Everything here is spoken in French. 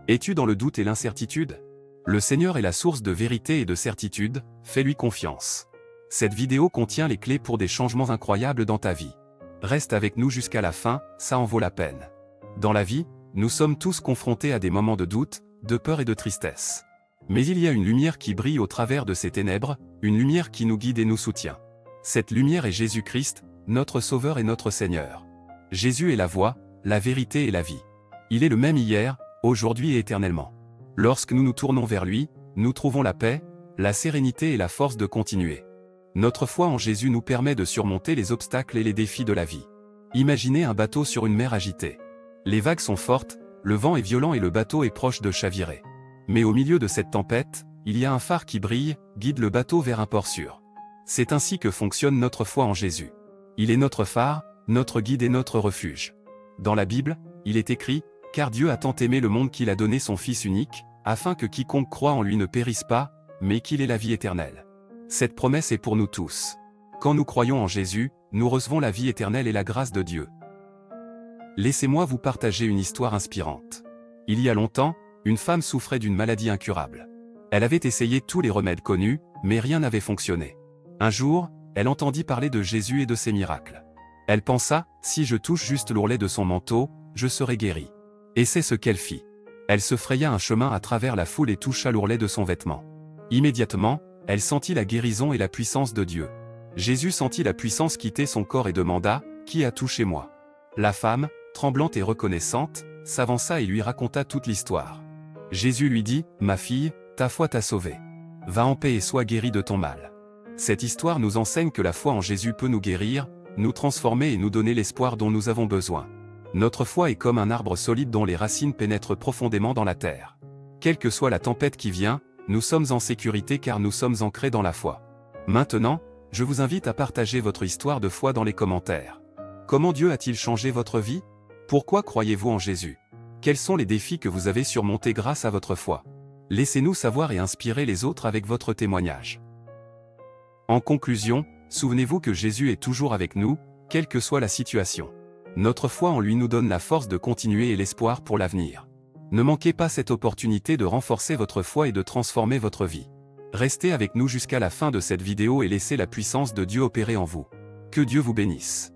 Es-tu dans le doute et l'incertitude? Le Seigneur est la source de vérité et de certitude, fais-lui confiance. Cette vidéo contient les clés pour des changements incroyables dans ta vie. Reste avec nous jusqu'à la fin, ça en vaut la peine. Dans la vie, nous sommes tous confrontés à des moments de doute, de peur et de tristesse. Mais il y a une lumière qui brille au travers de ces ténèbres, une lumière qui nous guide et nous soutient. Cette lumière est Jésus-Christ, notre Sauveur et notre Seigneur. Jésus est la voie, la vérité et la vie. Il est le même hier, aujourd'hui et éternellement. Lorsque nous nous tournons vers lui, nous trouvons la paix, la sérénité et la force de continuer. Notre foi en Jésus nous permet de surmonter les obstacles et les défis de la vie. Imaginez un bateau sur une mer agitée. Les vagues sont fortes, le vent est violent et le bateau est proche de chavirer. Mais au milieu de cette tempête, il y a un phare qui brille, guide le bateau vers un port sûr. C'est ainsi que fonctionne notre foi en Jésus. Il est notre phare, notre guide et notre refuge. Dans la Bible, il est écrit « Car Dieu a tant aimé le monde qu'il a donné son Fils unique, afin que quiconque croit en lui ne périsse pas, mais qu'il ait la vie éternelle. » Cette promesse est pour nous tous. Quand nous croyons en Jésus, nous recevons la vie éternelle et la grâce de Dieu. Laissez-moi vous partager une histoire inspirante. Il y a longtemps, une femme souffrait d'une maladie incurable. Elle avait essayé tous les remèdes connus, mais rien n'avait fonctionné. Un jour, elle entendit parler de Jésus et de ses miracles. Elle pensa, si je touche juste l'ourlet de son manteau, je serai guérie. Et c'est ce qu'elle fit. Elle se fraya un chemin à travers la foule et toucha l'ourlet de son vêtement. Immédiatement, elle sentit la guérison et la puissance de Dieu. Jésus sentit la puissance quitter son corps et demanda, « Qui a touché moi ?» La femme, tremblante et reconnaissante, s'avança et lui raconta toute l'histoire. Jésus lui dit, « Ma fille, ta foi t'a sauvée. Va en paix et sois guérie de ton mal. » Cette histoire nous enseigne que la foi en Jésus peut nous guérir, nous transformer et nous donner l'espoir dont nous avons besoin. Notre foi est comme un arbre solide dont les racines pénètrent profondément dans la terre. Quelle que soit la tempête qui vient, nous sommes en sécurité car nous sommes ancrés dans la foi. Maintenant, je vous invite à partager votre histoire de foi dans les commentaires. Comment Dieu a-t-il changé votre vie? Pourquoi croyez-vous en Jésus? Quels sont les défis que vous avez surmontés grâce à votre foi? Laissez-nous savoir et inspirer les autres avec votre témoignage. En conclusion, souvenez-vous que Jésus est toujours avec nous, quelle que soit la situation. Notre foi en lui nous donne la force de continuer et l'espoir pour l'avenir. Ne manquez pas cette opportunité de renforcer votre foi et de transformer votre vie. Restez avec nous jusqu'à la fin de cette vidéo et laissez la puissance de Dieu opérer en vous. Que Dieu vous bénisse.